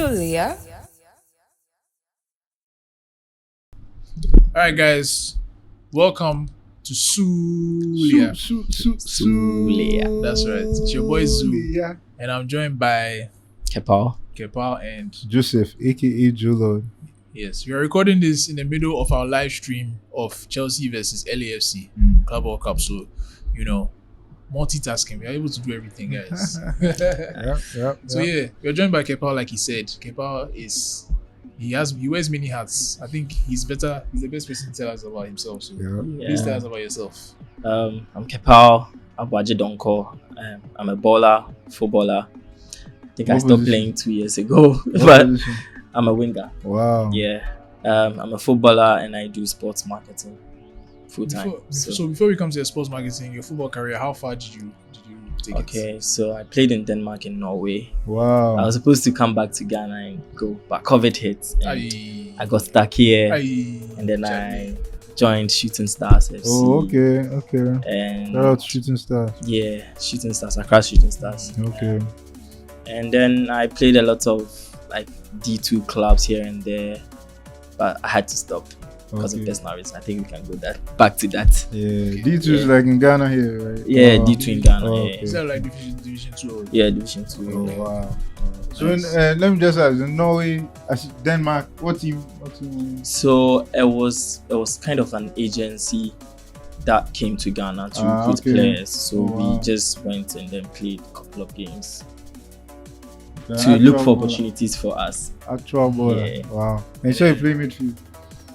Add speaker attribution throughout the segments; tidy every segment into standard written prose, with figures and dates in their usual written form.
Speaker 1: Sulia.
Speaker 2: All right, guys, welcome to Sulia.
Speaker 3: Sulia.
Speaker 2: That's right. It's your boy Zoo,
Speaker 4: Yeah.
Speaker 2: and I'm joined by
Speaker 3: Kirpal.
Speaker 2: and
Speaker 4: Joseph, aka Jolo.
Speaker 2: yes, we are recording this in the middle of our live stream of Chelsea versus LAFC Club World Cup. So, multitasking. We are able to do everything, guys. So yeah, we're joined by Kirpal, like he said. Kirpal he wears many hats. I think he's the best person to tell us about himself. So please tell us about yourself.
Speaker 3: I'm Kirpal Aboagye-Donkor. I'm a footballer. I think I stopped playing 2 years ago, but I'm a winger.
Speaker 4: Wow.
Speaker 3: Yeah. I'm a footballer and I do sports marketing full time.
Speaker 2: So before we come to your sports marketing, your football career, how far did you take it?
Speaker 3: Okay, so I played in Denmark and Norway.
Speaker 4: Wow.
Speaker 3: I was supposed to come back to Ghana and go, but COVID hit and I got stuck here. And then I joined Shooting Stars FC.
Speaker 4: Oh, okay.
Speaker 3: And
Speaker 4: Shout out to Shooting Stars.
Speaker 3: yeah, Shooting Stars, across Shooting Stars.
Speaker 4: Okay.
Speaker 3: And then I played a lot of like D2 clubs here and there, but I had to stop because of personal reasons. I think we can go back to that.
Speaker 4: Yeah, D2 is like in Ghana here, right?
Speaker 3: Yeah, D2 in Ghana.
Speaker 4: Oh,
Speaker 3: yeah.
Speaker 4: okay.
Speaker 2: Is that like Division 2? Or?
Speaker 3: Yeah, Division 2.
Speaker 4: Oh, wow. So let me just ask, in Norway, Denmark, what team?
Speaker 3: So it was kind of an agency that came to Ghana to recruit players. So we just went and then played a couple of games to look for opportunities for us.
Speaker 4: Actual baller.
Speaker 3: Yeah.
Speaker 4: Wow. And so you play midfield?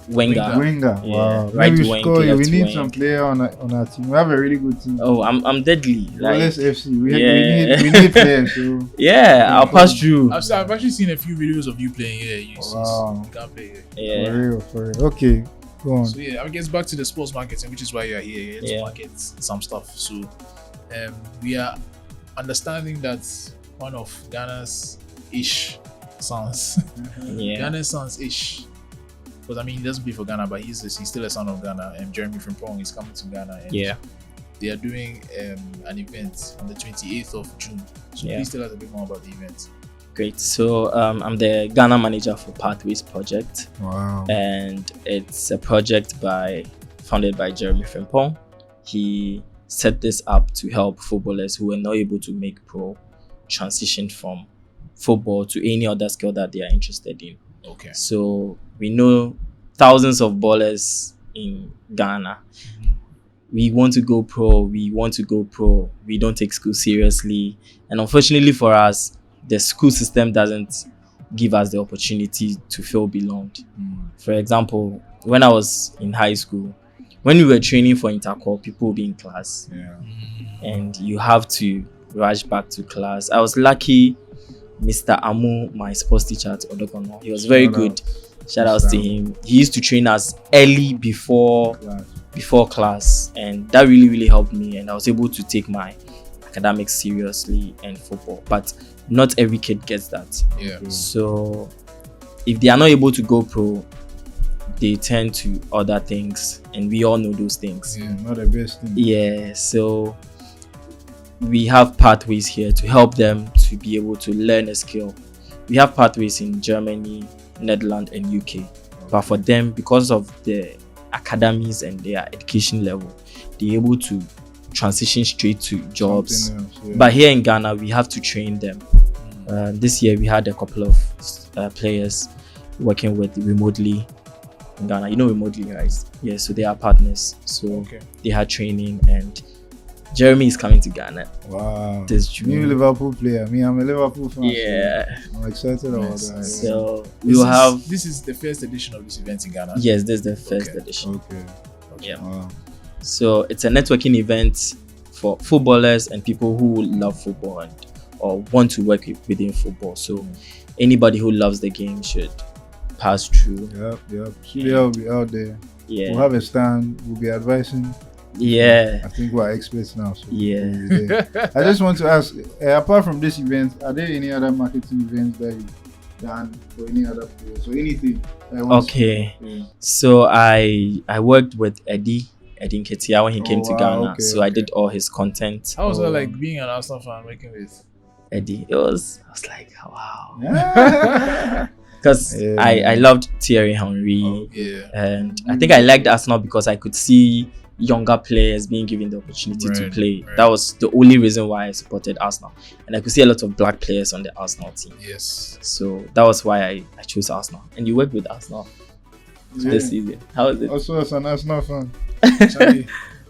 Speaker 3: Winger.
Speaker 4: Winger.
Speaker 3: Yeah.
Speaker 4: Wow.
Speaker 3: Right
Speaker 4: Maybe we
Speaker 3: wing,
Speaker 4: score you. We
Speaker 3: left
Speaker 4: need
Speaker 3: wing.
Speaker 4: some player on our team. We have a really good team.
Speaker 3: Oh, I'm deadly.
Speaker 4: Wallace
Speaker 3: Like,
Speaker 4: FC. We need players. So.
Speaker 3: yeah, I'll pass through.
Speaker 2: I've actually seen a few videos of you playing here. You can't play here.
Speaker 3: Yeah.
Speaker 4: For real. Okay. Go on.
Speaker 2: So yeah, I guess back to the sports marketing, which is why you're here to market some stuff. So we are understanding that one of Ghana's ish sons, Ghana's sons ish, because I mean he doesn't play for Ghana, but he's still a son of Ghana. And Jeremie Frimpong is coming to Ghana, and they are doing an event on the 28th of June. So please tell us a bit more about the event.
Speaker 3: Great. So I'm the Ghana manager for Pathways Project.
Speaker 4: Wow.
Speaker 3: And it's a project founded by Jeremie Frimpong. He set this up to help footballers who were not able to make pro transition from football to any other skill that they are interested in.
Speaker 2: Okay.
Speaker 3: So we know thousands of ballers in Ghana. We want to go pro. We don't take school seriously. And unfortunately for us, the school system doesn't give us the opportunity to feel belonged. For example, when I was in high school, when we were training for intercorp, people would be in class. And you have to rush back to class. I was lucky. Mr. Amu, my sports teacher at Odokono, he was very good. Shout outs to him. He used to train us early before class, and that really helped me. And I was able to take my academics seriously and football. But not every kid gets that.
Speaker 2: Yeah.
Speaker 3: So if they are not able to go pro, they turn to other things, and we all know those things.
Speaker 4: Yeah, not the best thing.
Speaker 3: Yeah. So we have pathways here to help them to be able to learn a skill. We have pathways in Germany, Netherlands, and UK. But for them, because of the academies and their education level, they're able to transition straight to jobs. But here in Ghana, we have to train them. This year, we had a couple of players working with remotely in Ghana. You know remotely, right? Yeah, so they are partners. So they had training, and Jeremie is coming to Ghana.
Speaker 4: Wow.
Speaker 3: This June.
Speaker 4: New Liverpool player. I'm a Liverpool fan.
Speaker 3: Yeah.
Speaker 4: So I'm excited about that.
Speaker 3: So we will have.
Speaker 2: This is the first edition of this event in Ghana.
Speaker 3: Yes, this is the first edition.
Speaker 4: Okay.
Speaker 3: Yeah.
Speaker 4: Wow.
Speaker 3: So it's a networking event for footballers and people who love football or want to work within football. So anybody who loves the game should pass through.
Speaker 4: Yep. Sulia will be out there.
Speaker 3: Yeah.
Speaker 4: We'll have a stand. We'll be advising.
Speaker 3: Yeah.
Speaker 4: I think we're experts now. So
Speaker 3: Yeah.
Speaker 4: we'll be there. I just want to ask, apart from this event, are there any other marketing events that you've done for any other players or anything?
Speaker 3: Okay. So I worked with Eddie Nketia when he came to Ghana. So I did all his content.
Speaker 2: How was it like being an Arsenal fan working with
Speaker 3: Eddie. I was like, wow.
Speaker 4: Yeah.
Speaker 3: Because
Speaker 4: Yeah.
Speaker 3: I loved Thierry Henry.
Speaker 2: Yeah.
Speaker 3: And I think I liked Arsenal because I could see younger players being given the opportunity to
Speaker 2: Right,
Speaker 3: play.
Speaker 2: right.
Speaker 3: That was the only reason why I supported Arsenal. And I could see a lot of black players on the Arsenal team.
Speaker 2: Yes.
Speaker 3: So that was why I chose Arsenal. And you worked with Arsenal this season. How was it?
Speaker 4: Also, as an Arsenal fan.
Speaker 2: Charlie,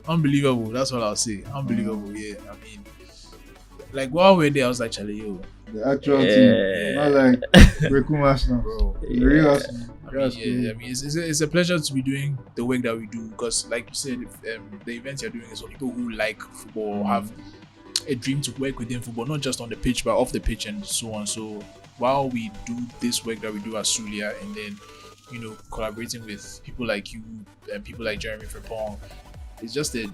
Speaker 2: unbelievable. That's all I'll say. Unbelievable. Yeah. I mean, like while we're there, I was like, Charlie, yo,
Speaker 4: The actual
Speaker 3: Yeah.
Speaker 4: team. Not like Rekum Arsenal.
Speaker 2: bro.
Speaker 4: The real Arsenal.
Speaker 2: I mean, it's a pleasure to be doing the work that we do because, like you said, the events you're doing is for people who like football, have a dream to work within football, not just on the pitch, but off the pitch and so on. So while we do this work that we do at Sulia, and then, you know, collaborating with people like you and people like Jeremie Frimpong, it's just a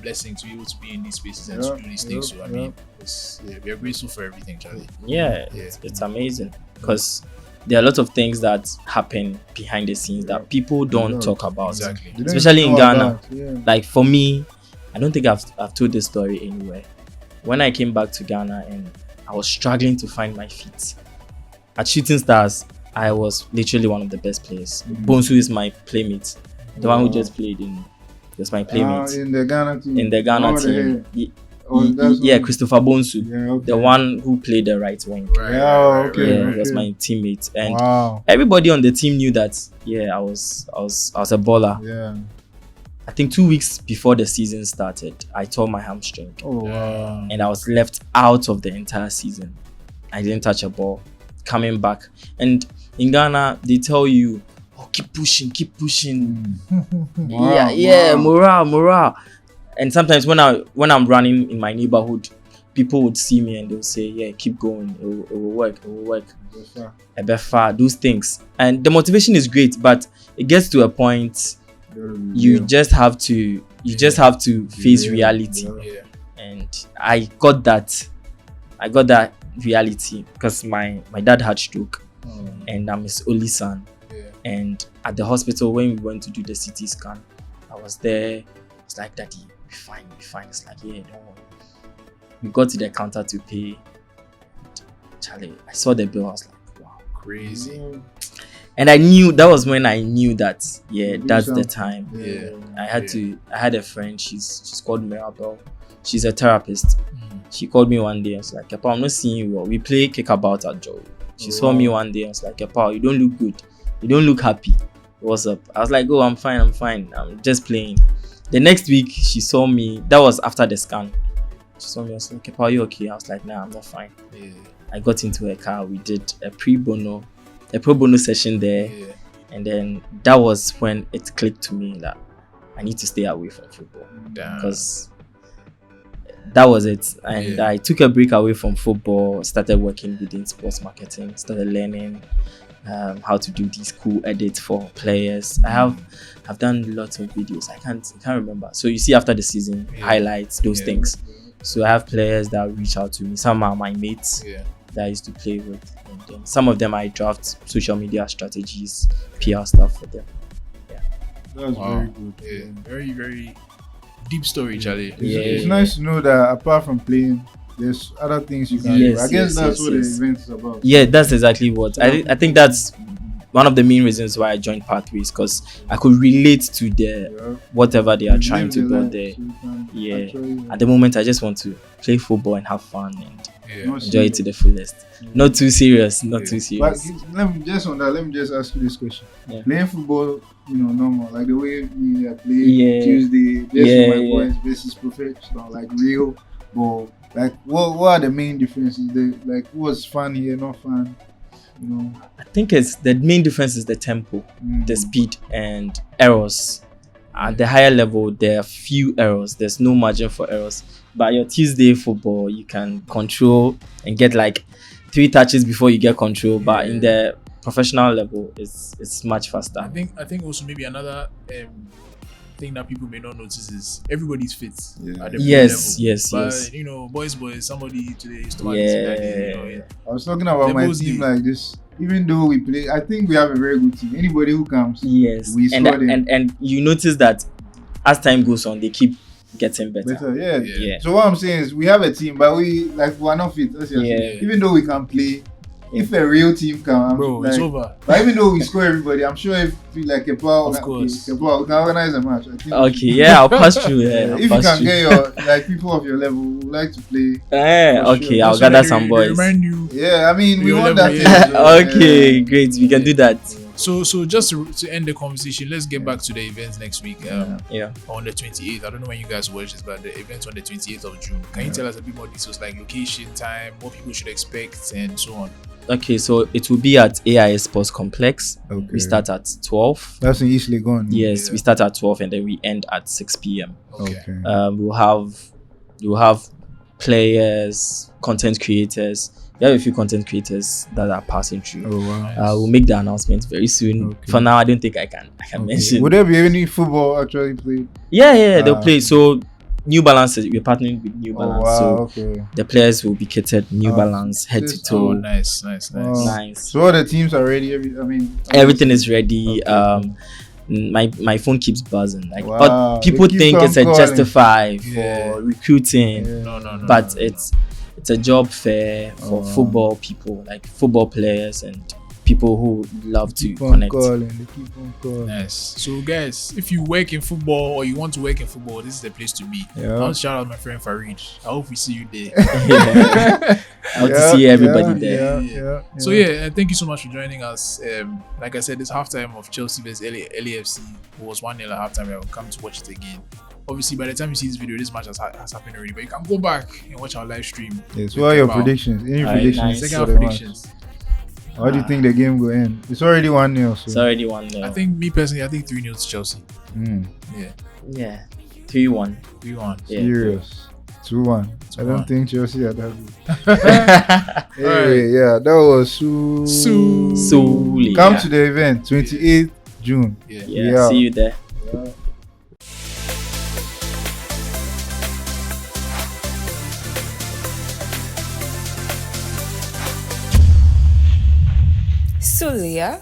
Speaker 2: blessing to be able to be in these spaces and to do these things. So I mean, we are grateful for everything, Charlie.
Speaker 3: Yeah, it's amazing because there are a lot of things that happen behind the scenes that people don't talk about.
Speaker 2: Exactly.
Speaker 4: They don't
Speaker 3: Especially in
Speaker 4: know
Speaker 3: Ghana.
Speaker 4: about, yeah.
Speaker 3: Like for me, I don't think I've told this story anywhere. When I came back to Ghana and I was struggling to find my feet at Shooting Stars, I was literally one of the best players. Bonsu is my playmate, the one who just played in. Was my playmate
Speaker 4: In the Ghana team.
Speaker 3: in the Ghana
Speaker 4: Over the
Speaker 3: team.
Speaker 4: head. Oh, that's
Speaker 3: Yeah,
Speaker 4: what-
Speaker 3: Christopher Bonsu,
Speaker 4: Yeah, okay.
Speaker 3: the one who played the right wing.
Speaker 4: Yeah, okay.
Speaker 3: Yeah, he was my teammate, and
Speaker 4: Wow.
Speaker 3: everybody on the team knew that. Yeah, I was a baller.
Speaker 4: Yeah.
Speaker 3: I think 2 weeks before the season started, I tore my hamstring,
Speaker 4: Oh, wow.
Speaker 3: and I was left out of the entire season. I didn't touch a ball. Coming back, and in Ghana, they tell you, "Oh, keep pushing, keep pushing."
Speaker 4: Wow,
Speaker 3: yeah,
Speaker 4: wow.
Speaker 3: morale. And sometimes when I'm running in my neighborhood, people would see me and they'll say, "Yeah, keep going. It will work. It will work." Ebefa, those things, and the motivation is great, but it gets to a point you just have to face reality.
Speaker 2: Yeah.
Speaker 3: And I got that reality because my dad had stroke, and I'm his only son.
Speaker 2: Yeah.
Speaker 3: And at the hospital, when we went to do the CT scan, I was there. It's like, "Daddy, we fine. It's like, "Yeah, don't worry." We got to the counter to pay. Charlie, I saw the bill. I was like, "Wow."
Speaker 2: Crazy.
Speaker 3: And I knew that was when I knew that, yeah,
Speaker 4: Do
Speaker 3: that's the
Speaker 4: something.
Speaker 3: time.
Speaker 2: Yeah.
Speaker 3: I had a friend, she's called Mirabel. She's a therapist. She called me one day and was like, "Kirpal, I'm not seeing you well. We play kickabout at Joe." She saw me one day and was like, "Kirpal, you don't look good. You don't look happy. What's up?" I was like, "Oh, I'm fine. I'm just playing." The next week, she saw me. That was after the scan. She saw me and was like, "Kirpal, you okay?" I was like, "Nah, I'm not fine."
Speaker 2: Yeah.
Speaker 3: I got into a car. We did a pro bono session there.
Speaker 2: Yeah.
Speaker 3: And then that was when it clicked to me that I need to stay away from football
Speaker 2: Damn.
Speaker 3: because that was it. And
Speaker 2: Yeah.
Speaker 3: I took a break away from football, started working within sports marketing, started learning how to do these cool edits for players. I've done lots of videos. I can't remember. So you see after the season, highlights, those
Speaker 2: Yeah.
Speaker 3: things. So I have players that reach out to me. Some are my mates
Speaker 2: Yeah.
Speaker 3: that I used to play with. And then some of them I draft social media strategies, PR stuff for them.
Speaker 4: That's
Speaker 2: Wow.
Speaker 4: very good.
Speaker 2: Yeah. Very, very deep story, Charlie.
Speaker 3: Yeah.
Speaker 4: It's nice to know that apart from playing, there's other things you can do.
Speaker 3: Yes,
Speaker 4: I guess
Speaker 3: yes,
Speaker 4: that's
Speaker 3: yes,
Speaker 4: what
Speaker 3: yes.
Speaker 4: the event is about.
Speaker 3: Yeah, that's exactly what I think that's one of the main reasons why I joined Pathways, because I could relate to the whatever they are trying to build there. Yeah. At the moment, I just want to play football and have fun and
Speaker 2: Yeah.
Speaker 3: enjoy it to the fullest. Not too serious, not too
Speaker 4: But
Speaker 3: serious.
Speaker 4: let me just ask you this question.
Speaker 3: Yeah.
Speaker 4: Playing football, normal, like the way me I play
Speaker 3: Yeah.
Speaker 4: Tuesday, just
Speaker 3: Yeah,
Speaker 4: with my
Speaker 3: yeah.
Speaker 4: boys versus professional, like real. But like, what are the main differences? What's fun here, not fun?
Speaker 3: I think it's the main difference is the tempo, the speed, and errors. At the higher level, there are few errors. There's no margin for errors. But your Tuesday football, you can control and get like 3 touches before you get control. But in the professional level, it's much faster.
Speaker 2: I think also maybe another thing that people may not notice is everybody's fit at the
Speaker 3: Yes,
Speaker 2: level.
Speaker 3: yes,
Speaker 2: But
Speaker 3: yes.
Speaker 2: boys, somebody today is too
Speaker 3: Yeah.
Speaker 4: I was talking about my
Speaker 2: Devil's
Speaker 4: team
Speaker 2: League.
Speaker 4: like this. Even though we play, I think we have a very good team. Anybody who comes,
Speaker 3: Yes,
Speaker 4: we
Speaker 3: and
Speaker 4: score them.
Speaker 3: and you notice that as time goes on, they keep getting better.
Speaker 4: Yeah. So what I'm saying is we have a team, but we're not fit. Even though we can play, if a real team can,
Speaker 2: bro, it's over.
Speaker 4: But even though we score everybody, I'm sure if we like Kirpal,
Speaker 2: Of course.
Speaker 4: Kirpal, we can organize a match. I think
Speaker 3: Okay, yeah, I'll pass through. Yeah,
Speaker 4: if you can get your people of your level who like to play.
Speaker 3: Okay,
Speaker 4: sure.
Speaker 3: I'll gather some boys.
Speaker 4: Yeah, I mean we
Speaker 2: Your
Speaker 4: want
Speaker 2: level,
Speaker 4: that.
Speaker 2: yeah.
Speaker 3: Okay, great. We can do that.
Speaker 2: So just to end the conversation, let's get back to the events next week.
Speaker 3: Yeah.
Speaker 2: On the 28th. I don't know when you guys watch this, but the event's on the 28th of June. Can you tell us a bit more details, like location, time, what people should expect, and so on?
Speaker 3: Okay, so it will be at AIS Sports Complex.
Speaker 4: Okay.
Speaker 3: We start at 12.
Speaker 4: That's in East Legon.
Speaker 3: Yes, we start at 12 and then we end at 6 p.m.
Speaker 2: Okay.
Speaker 3: We'll have players, content creators. We have a few content creators that are passing through.
Speaker 4: Oh wow.
Speaker 2: Nice.
Speaker 3: We'll make the announcement very soon.
Speaker 4: Okay.
Speaker 3: For now, I don't think I can mention.
Speaker 4: Would there be any football actually played?
Speaker 3: Yeah, they'll play. So New Balance, we're partnering with New Balance.
Speaker 4: Oh wow.
Speaker 3: So the players will be kitted New Balance head to toe.
Speaker 2: Oh, nice.
Speaker 3: Nice.
Speaker 4: So all the teams are ready.
Speaker 3: Everything is ready.
Speaker 4: Okay.
Speaker 3: My phone keeps buzzing. Like,
Speaker 4: Wow.
Speaker 3: but people
Speaker 4: They keep
Speaker 3: think
Speaker 4: on
Speaker 3: it's a
Speaker 4: calling.
Speaker 3: justify
Speaker 2: Yeah.
Speaker 3: for recruiting,
Speaker 4: Yeah.
Speaker 2: No.
Speaker 3: but it's a job fair for
Speaker 4: Oh.
Speaker 3: football people, like football players and people who love to
Speaker 4: They keep on
Speaker 3: connect.
Speaker 4: calling.
Speaker 2: Nice. So guys, if you work in football or you want to work in football, this is the place to be.
Speaker 4: Yeah.
Speaker 2: I want to shout out my friend Farid. I hope we see you there.
Speaker 3: I want to see everybody there.
Speaker 4: Yeah.
Speaker 2: So thank you so much for joining us. Like I said, this halftime of Chelsea vs LAFC was 1-0 at halftime. I will come to watch it again. Obviously, by the time you see this video, this match has happened already. But you can go back and watch our live stream.
Speaker 4: Yes. What are your predictions? Any
Speaker 3: Alright,
Speaker 4: predictions?
Speaker 3: nice.
Speaker 2: Second
Speaker 4: for
Speaker 2: half
Speaker 4: the match?
Speaker 2: predictions.
Speaker 4: How do you think the game will end? It's already 1-0. So.
Speaker 3: It's already 1-0.
Speaker 2: I think me personally, I think 3-0 to Chelsea.
Speaker 3: Yeah, 3-1.
Speaker 2: 3-1.
Speaker 3: Yeah.
Speaker 4: Serious. 2-1. I
Speaker 2: 2-1.
Speaker 4: don't think Chelsea are that good. Anyway, yeah, that was
Speaker 3: Sulia.
Speaker 4: Come to the event, 28th June.
Speaker 2: Yeah.
Speaker 3: Yeah, see you there.
Speaker 1: Sulia